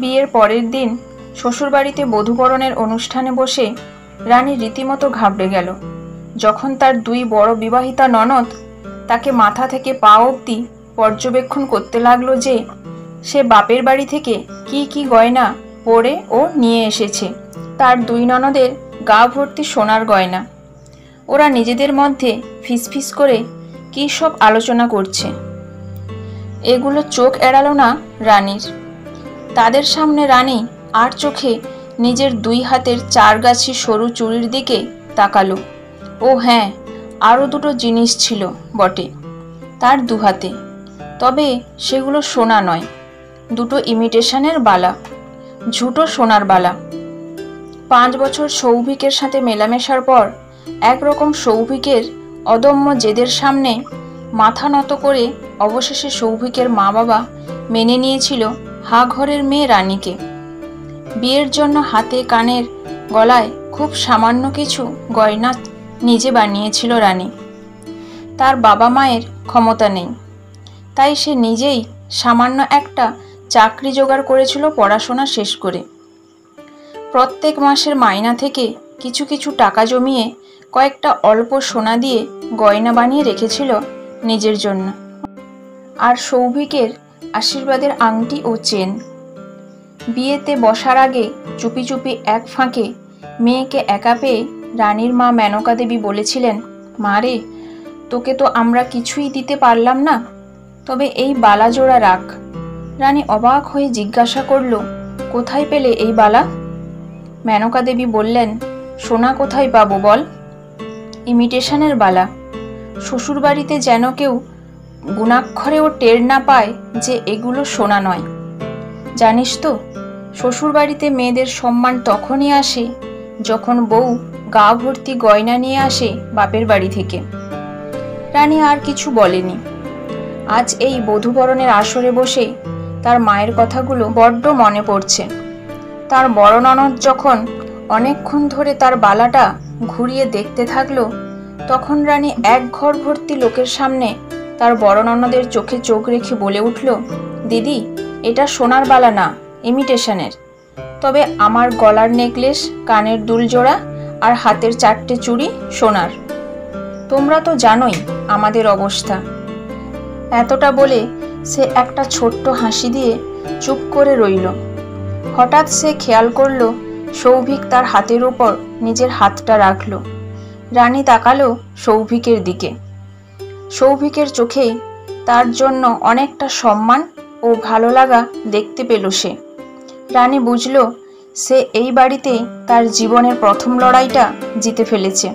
বিয়ের পরের দিন শ্বশুরবাড়িতে বধূবরণের অনুষ্ঠানে বসে রানী রীতিমতো ঘাবড়ে গেল যখন তার দুই বড় বিবাহিতা ননদ তাকে মাথা থেকে পা অবধি পর্যবেক্ষণ করতে লাগলো যে সে বাপের বাড়ি থেকে কি কি গয়না পরে ও নিয়ে এসেছে। তার দুই ননদের গা ভর্তি সোনার গয়না। ওরা নিজেদের মধ্যে ফিসফিস করে কী সব আলোচনা করছে। এগুলো চোখ এড়ালো না রানীর। তাদের সামনে রানী আর চোখে নিজের দুই হাতের 4 গাছি সরু চুড়ির দিকে তাকালো। ও হ্যাঁ, আরও দুটো জিনিস ছিল বটে তার দু হাতে, তবে সেগুলো সোনা নয়, দুটো ইমিটেশনের বালা, ঝুটো সোনার বালা। 5 বছর সৌভিকের সাথে মেলামেশার পর একরকম সৌভিকের অদম্য জেদের সামনে মাথা নত করে অবশেষে সৌভিকের মা বাবা মেনে নিয়েছিল হা ঘরের মেয়ে রানীকে। বিয়ের জন্য হাতে কানের গলায় খুব সামান্য কিছু গয়না নিজে বানিয়েছিল রানী। তার বাবা মায়ের ক্ষমতা নেই, তাই সে নিজেই সামান্য একটা চাকরি জোগাড় করেছিল পড়াশোনা শেষ করে। প্রত্যেক মাসের মাইনা থেকে কিছু কিছু টাকা জমিয়ে কয়েকটা অল্প সোনা দিয়ে গয়না বানিয়ে রেখেছিল নিজের জন্য, আর সৌভিকের আশীর্বাদের আংটি ও চেন। বিয়েতে বসার আগে চুপি চুপি এক ফাঁকে মেয়েকে একা পেয়ে রানীর মা মেনকা দেবী বলেছিলেন, মা রে, তোকে তো আমরা কিছুই দিতে পারলাম না, তবে এই বালা জোড়া রাখ। রানী অবাক হয়ে জিজ্ঞাসা করল, কোথায় পেলে এই বালা? মেনকা দেবী বললেন, সোনা কোথায় পাবো বল? ইমিটেশনের বালা। শ্বশুরবাড়িতে যেন কেউ গুণাক্ষরেও টের না পায় যে এগুলো সোনা নয়। জানিস তো, শ্বশুরবাড়িতে মেয়েদের সম্মান তখনই আসে যখন বউ গা ভর্তি গয়না নিয়ে আসে বাপের বাড়ি থেকে। রানী আর কিছু বলেনি। আজ এই বধূবরণের আসরে বসে তার মায়ের কথাগুলো বড্ড মনে পড়ছে। তার বড় ননদ যখন অনেকক্ষণ ধরে তার বালাটা ঘুরিয়ে দেখতে থাকলো, তখন রানী এক ঘর ভর্তি লোকের সামনে তার বড় ননদের চোখে চোখ রেখে বলে উঠল, দিদি, এটা সোনার বালা না, ইমিটেশনের। তবে আমার গলার নেকলেস, কানের দুল জোড়া আর হাতের 4টে চুড়ি সোনার। তোমরা তো জানোই আমাদের অবস্থা। এতটা বলে সে একটা ছোট্ট হাসি দিয়ে চুপ করে রইল। হঠাৎ সে খেয়াল করল সৌভিক তার হাতের উপর নিজের হাতটা রাখল। রানী তাকালো সৌভিকের দিকে। সৌভিকের চোখে তার জন্য অনেকটা সম্মান ও ভালো লাগা দেখতে পেল সে। রানী বুঝল সে এই বাড়িতেই তার জীবনের প্রথম লড়াইটা জিতে ফেলেছে।